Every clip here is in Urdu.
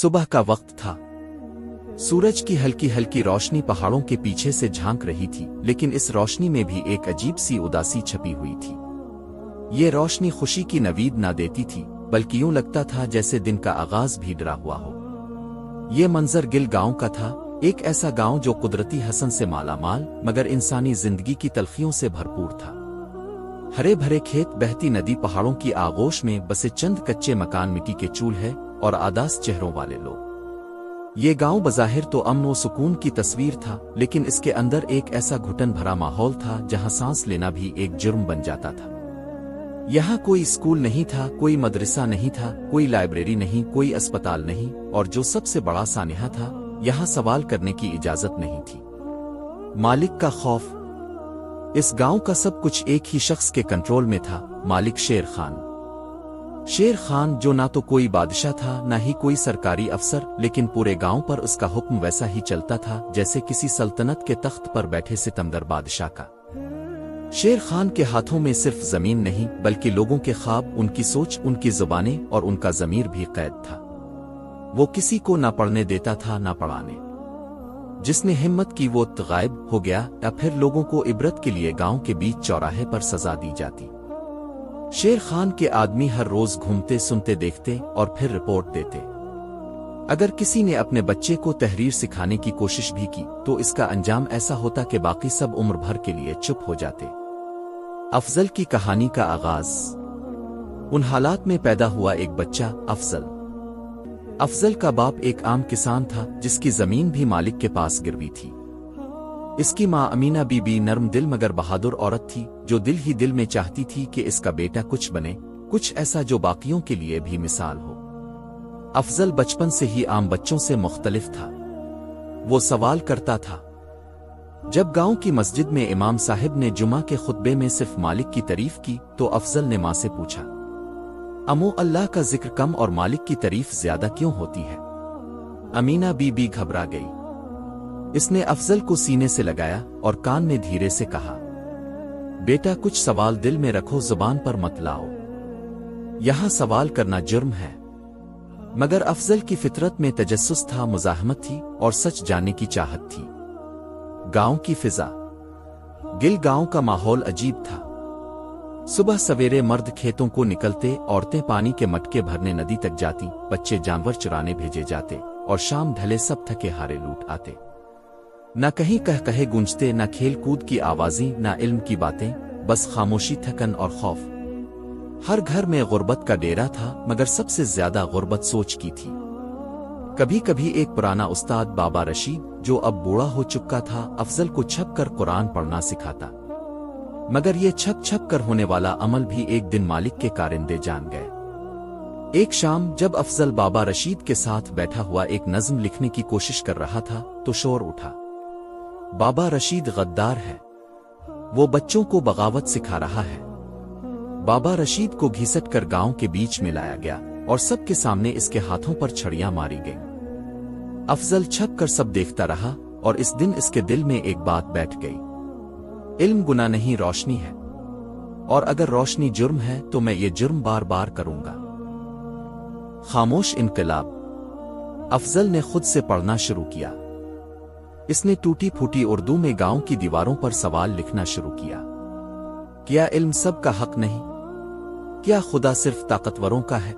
صبح کا وقت تھا۔ سورج کی ہلکی ہلکی روشنی پہاڑوں کے پیچھے سے جھانک رہی تھی، لیکن اس روشنی میں بھی ایک عجیب سی اداسی چھپی ہوئی تھی۔ یہ روشنی خوشی کی نوید نہ دیتی تھی، بلکہ یوں لگتا تھا جیسے دن کا آغاز بھی ڈرا ہوا ہو۔ یہ منظر گل گاؤں کا تھا، ایک ایسا گاؤں جو قدرتی حسن سے مالا مال مگر انسانی زندگی کی تلخیوں سے بھرپور تھا۔ ہرے بھرے کھیت، بہتی ندی، پہاڑوں کی آغوش میں بسے چند کچے مکان، مٹی کے چولہے اور آداس چہروں والے لوگ۔ یہ گاؤں بظاہر تو امن و سکون کی تصویر تھا، لیکن اس کے اندر ایک ایسا گھٹن بھرا ماحول تھا جہاں سانس لینا بھی ایک جرم بن جاتا تھا۔ یہاں کوئی اسکول نہیں تھا، کوئی مدرسہ نہیں تھا، کوئی لائبریری نہیں، کوئی اسپتال نہیں، اور جو سب سے بڑا سانحہ تھا، یہاں سوال کرنے کی اجازت نہیں تھی۔ مالک کا خوف۔ اس گاؤں کا سب کچھ ایک ہی شخص کے کنٹرول میں تھا، مالک شیر خان۔ شیر خان جو نہ تو کوئی بادشاہ تھا نہ ہی کوئی سرکاری افسر، لیکن پورے گاؤں پر اس کا حکم ویسا ہی چلتا تھا جیسے کسی سلطنت کے تخت پر بیٹھے ستمگر بادشاہ کا۔ شیر خان کے ہاتھوں میں صرف زمین نہیں بلکہ لوگوں کے خواب، ان کی سوچ، ان کی زبانیں اور ان کا ضمیر بھی قید تھا۔ وہ کسی کو نہ پڑھنے دیتا تھا نہ پڑھانے۔ جس نے ہمت کی وہ غائب ہو گیا، یا پھر لوگوں کو عبرت کے لیے گاؤں کے بیچ چوراہے پر سزا دی جاتی۔ شیر خان کے آدمی ہر روز گھومتے، سنتے، دیکھتے اور پھر رپورٹ دیتے۔ اگر کسی نے اپنے بچے کو تحریر سکھانے کی کوشش بھی کی تو اس کا انجام ایسا ہوتا کہ باقی سب عمر بھر کے لیے چپ ہو جاتے۔ افضل کی کہانی کا آغاز۔ ان حالات میں پیدا ہوا ایک بچہ، افضل۔ افضل کا باپ ایک عام کسان تھا جس کی زمین بھی مالک کے پاس گروی تھی۔ اس کی ماں امینہ بی بی نرم دل مگر بہادر عورت تھی، جو دل ہی دل میں چاہتی تھی کہ اس کا بیٹا کچھ بنے، کچھ ایسا جو باقیوں کے لیے بھی مثال ہو۔ افضل بچپن سے ہی عام بچوں سے مختلف تھا۔ وہ سوال کرتا تھا۔ جب گاؤں کی مسجد میں امام صاحب نے جمعہ کے خطبے میں صرف مالک کی تعریف کی تو افضل نے ماں سے پوچھا، امو، اللہ کا ذکر کم اور مالک کی تعریف زیادہ کیوں ہوتی ہے؟ امینہ بی بی گھبرا گئی۔ اس نے افضل کو سینے سے لگایا اور کان میں دھیرے سے کہا، بیٹا، کچھ سوال دل میں رکھو، زبان پر مت لاؤ۔ یہاں سوال کرنا جرم ہے۔ مگر افضل کی فطرت میں تجسس تھا، مزاحمت تھی اور سچ جاننے کی چاہت تھی۔ گاؤں کی فضا۔ گل گاؤں کا ماحول عجیب تھا۔ صبح سویرے مرد کھیتوں کو نکلتے، عورتیں پانی کے مٹکے بھرنے ندی تک جاتی، بچے جانور چرانے بھیجے جاتے، اور شام ڈھلے سب تھکے ہارے لوٹ آتے۔ نہ کہیں کہے گونجتے، نہ کھیل کود کی آوازیں، نہ علم کی باتیں، بس خاموشی، تھکن اور خوف۔ ہر گھر میں غربت کا ڈیرا تھا، مگر سب سے زیادہ غربت سوچ کی تھی۔ کبھی کبھی ایک پرانا استاد بابا رشید، جو اب بوڑھا ہو چکا تھا، افضل کو چھپ کر قرآن پڑھنا سکھاتا، مگر یہ چھپ چھپ کر ہونے والا عمل بھی ایک دن مالک کے کارندے جان گئے۔ ایک شام جب افضل بابا رشید کے ساتھ بیٹھا ہوا ایک نظم لکھنے کی کوشش کر رہا تھا تو شور اٹھا، بابا رشید غدار ہے، وہ بچوں کو بغاوت سکھا رہا ہے۔ بابا رشید کو گھسٹ کر گاؤں کے بیچ میں لایا گیا اور سب کے سامنے اس کے ہاتھوں پر چھڑیاں ماری گئیں۔ افضل چھپ کر سب دیکھتا رہا، اور اس دن اس کے دل میں ایک بات بیٹھ گئی، علم گناہ نہیں، روشنی ہے، اور اگر روشنی جرم ہے تو میں یہ جرم بار بار کروں گا۔ خاموش انقلاب۔ افضل نے خود سے پڑھنا شروع کیا۔ اس نے ٹوٹی پھوٹی اردو میں گاؤں کی دیواروں پر سوال لکھنا شروع کیا۔ کیا علم سب کا حق نہیں؟ کیا خدا صرف طاقتوروں کا ہے؟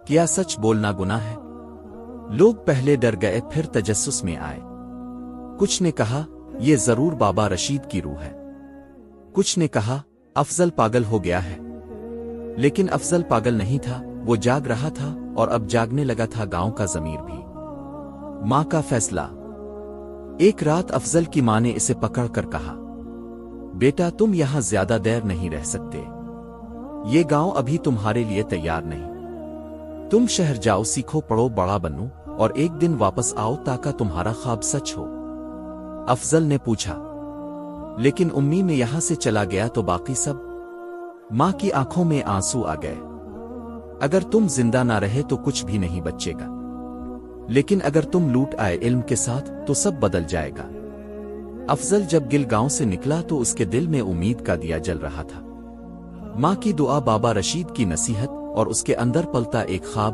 کیا سچ بولنا گناہ ہے؟ لوگ پہلے ڈر گئے، پھر تجسس میں آئے۔ کچھ نے کہا، یہ ضرور بابا رشید کی روح ہے۔ کچھ نے کہا، افضل پاگل ہو گیا ہے۔ لیکن افضل پاگل نہیں تھا، وہ جاگ رہا تھا، اور اب جاگنے لگا تھا گاؤں کا ضمیر بھی۔ ماں کا فیصلہ۔ ایک رات افضل کی ماں نے اسے پکڑ کر کہا، بیٹا، تم یہاں زیادہ دیر نہیں رہ سکتے، یہ گاؤں ابھی تمہارے لیے تیار نہیں۔ تم شہر جاؤ، سیکھو، پڑھو، بڑا بنو، اور ایک دن واپس آؤ تاکہ تمہارا خواب سچ ہو۔ افضل نے پوچھا، لیکن امی میں یہاں سے چلا گیا تو باقی سب؟ ماں کی آنکھوں میں آنسو آ گئے۔ اگر تم زندہ نہ رہے تو کچھ بھی نہیں بچے گا، لیکن اگر تم لوٹ آئے علم کے ساتھ تو سب بدل جائے گا۔ افضل جب گل گاؤں سے نکلا تو اس کے دل میں امید کا دیا جل رہا تھا۔ ماں کی دعا، بابا رشید کی نصیحت، اور اس کے اندر پلتا ایک خواب،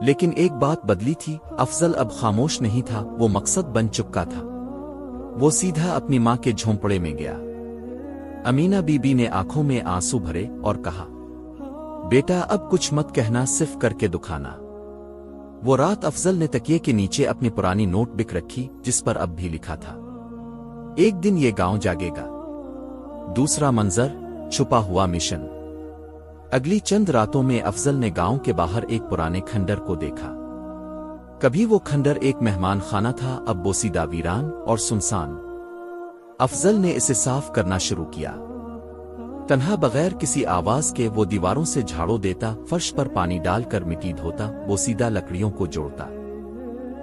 لیکن ایک بات بدلی تھی، افضل اب خاموش نہیں تھا، وہ مقصد بن چکا تھا۔ وہ سیدھا اپنی ماں کے جھونپڑے میں گیا۔ امینہ بی بی نے آنکھوں میں آنسو بھرے اور کہا، بیٹا اب کچھ مت کہنا، صرف کر کے دکھانا۔ وہ رات افضل نے تکیے کے نیچے اپنی پرانی نوٹ بک رکھی جس پر اب بھی لکھا تھا، ایک دن یہ گاؤں جاگے گا۔ دوسرا منظر، چھپا ہوا مشن۔ اگلی چند راتوں میں افضل نے گاؤں کے باہر ایک پرانے کھنڈر کو دیکھا۔ کبھی وہ کھنڈر ایک مہمان خانہ تھا، اب بوسیدہ ویران اور سنسان۔ افضل نے اسے صاف کرنا شروع کیا۔ تنہا بغیر کسی آواز کے وہ دیواروں سے جھاڑو دیتا، فرش پر پانی ڈال کر مٹی دھوتا، بوسیدہ لکڑیوں کو جوڑتا۔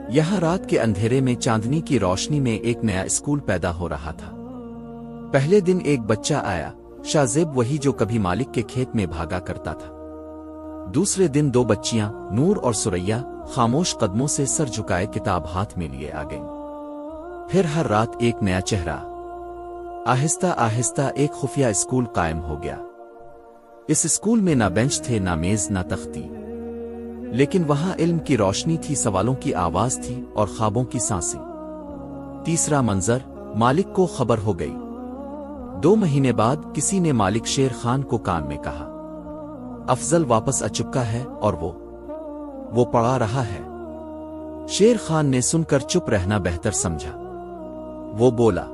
یہاں رات کے اندھیرے میں چاندنی کی روشنی میں ایک نیا اسکول پیدا ہو رہا تھا۔ پہلے دن ایک بچہ آیا، شاذیب، وہی جو کبھی مالک کے کھیت میں بھاگا کرتا تھا۔ دوسرے دن دو بچیاں، نور اور سریا، خاموش قدموں سے سر جھکائے کتاب ہاتھ میں لیے آ گئیں۔ پھر ہر رات ایک نیا چہرہ۔ آہستہ آہستہ ایک خفیہ اسکول قائم ہو گیا۔ اس اسکول میں نہ بینچ تھے، نہ میز، نہ تختی، لیکن وہاں علم کی روشنی تھی، سوالوں کی آواز تھی اور خوابوں کی سانسیں۔ تیسرا منظر، مالک کو خبر ہو گئی۔ 2 مہینے بعد کسی نے مالک شیر خان کو کان میں کہا، افضل واپس آ چکا ہے اور وہ پڑھا رہا ہے۔ شیر خان نے سن کر چپ رہنا بہتر سمجھا۔ وہ بولا،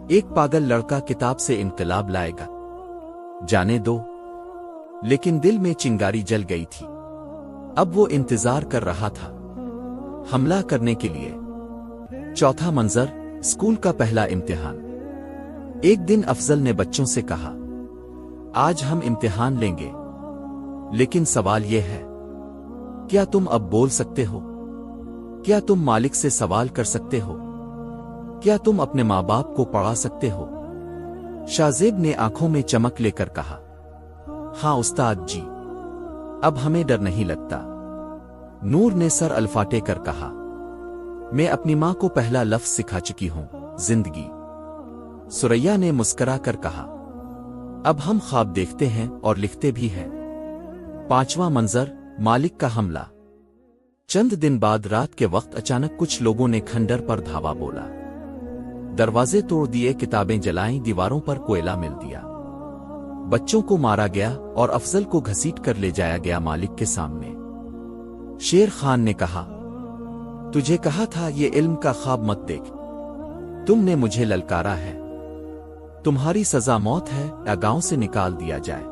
ایک پاگل لڑکا کتاب سے انقلاب لائے گا، جانے دو۔ لیکن دل میں چنگاری جل گئی تھی۔ اب وہ انتظار کر رہا تھا، حملہ کرنے کے لیے۔ چوتھا منظر، اسکول کا پہلا امتحان۔ ایک دن افضل نے بچوں سے کہا، آج ہم امتحان لیں گے، لیکن سوال یہ ہے، کیا تم اب بول سکتے ہو؟ کیا تم مالک سے سوال کر سکتے ہو؟ کیا تم اپنے ماں باپ کو پڑھا سکتے ہو؟ شاذیب نے آنکھوں میں چمک لے کر کہا، ہاں استاد جی، اب ہمیں ڈر نہیں لگتا۔ نور نے سر الفاٹے کر کہا، میں اپنی ماں کو پہلا لفظ سکھا چکی ہوں، زندگی۔ سریا نے مسکرا کر کہا، اب ہم خواب دیکھتے ہیں اور لکھتے بھی ہیں۔ پانچواں منظر، مالک کا حملہ۔ چند دن بعد رات کے وقت اچانک کچھ لوگوں نے کھنڈر پر دھاوا بولا۔ دروازے توڑ دیے، کتابیں جلائیں، دیواروں پر کوئلہ مل دیا۔ بچوں کو مارا گیا اور افضل کو گھسیٹ کر لے جایا گیا مالک کے سامنے۔ شیر خان نے کہا، تجھے کہا تھا یہ علم کا خواب مت دیکھ، تم نے مجھے للکارا ہے، تمہاری سزا موت ہے یا گاؤں سے نکال دیا جائے۔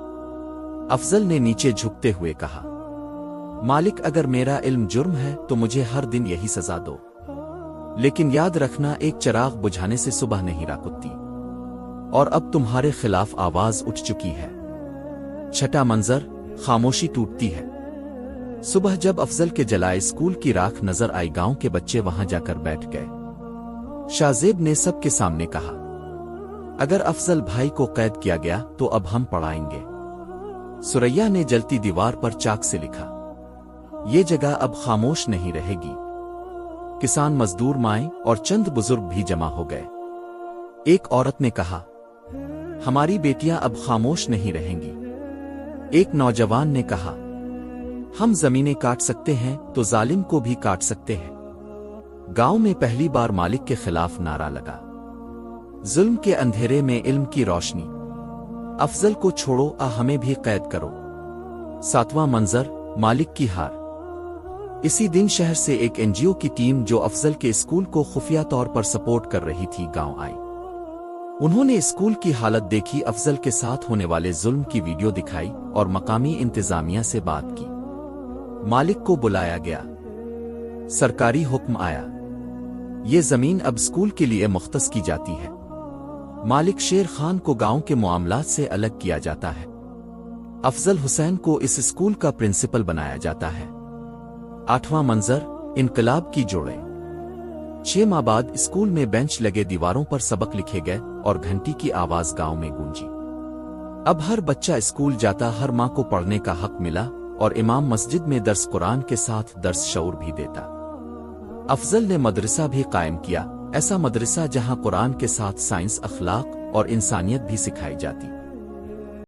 افضل نے نیچے جھکتے ہوئے کہا، مالک اگر میرا علم جرم ہے تو مجھے ہر دن یہی سزا دو، لیکن یاد رکھنا ایک چراغ بجھانے سے صبح نہیں راکتی، اور اب تمہارے خلاف آواز اٹھ چکی ہے۔ چھٹا منظر، خاموشی ٹوٹتی ہے۔ صبح جب افضل کے جلائے اسکول کی راکھ نظر آئی، گاؤں کے بچے وہاں جا کر بیٹھ گئے۔ شاذیب نے سب کے سامنے کہا، اگر افضل بھائی کو قید کیا گیا تو اب ہم پڑھائیں گے۔ سریا نے جلتی دیوار پر چاک سے لکھا، یہ جگہ اب خاموش نہیں رہے گی۔ کسان، مزدور، مائیں اور چند بزرگ بھی جمع ہو گئے۔ ایک عورت نے کہا، ہماری بیٹیاں اب خاموش نہیں رہیں گی۔ ایک نوجوان نے کہا، ہم زمینیں کاٹ سکتے ہیں تو ظالم کو بھی کاٹ سکتے ہیں۔ گاؤں میں پہلی بار مالک کے خلاف نعرہ لگا۔ ظلم کے اندھیرے میں علم کی روشنی۔ افضل کو چھوڑو، ہمیں بھی قید کرو۔ ساتواں منظر، مالک کی ہار۔ اسی دن شہر سے ایک NGO کی ٹیم جو افضل کے اسکول کو خفیہ طور پر سپورٹ کر رہی تھی گاؤں آئی۔ انہوں نے اسکول کی حالت دیکھی، افضل کے ساتھ ہونے والے ظلم کی ویڈیو دکھائی اور مقامی انتظامیہ سے بات کی۔ مالک کو بلایا گیا۔ سرکاری حکم آیا، یہ زمین اب اسکول کے لیے مختص کی جاتی ہے۔ مالک شیر خان کو گاؤں کے معاملات سے الگ کیا جاتا ہے۔ افضل حسین کو اس اسکول کا پرنسپل بنایا جاتا ہے۔ آٹھواں منظر، انقلاب کی جوڑیں۔ 6 ماہ بعد اسکول میں بینچ لگے، دیواروں پر سبق لکھے گئے اور گھنٹی کی آواز گاؤں میں گونجی۔ اب ہر بچہ اسکول جاتا، ہر ماں کو پڑھنے کا حق ملا، اور امام مسجد میں درس قرآن کے ساتھ درس شعور بھی دیتا۔ افضل نے مدرسہ بھی قائم کیا، ایسا مدرسہ جہاں قرآن کے ساتھ سائنس، اخلاق اور انسانیت بھی سکھائی جاتی۔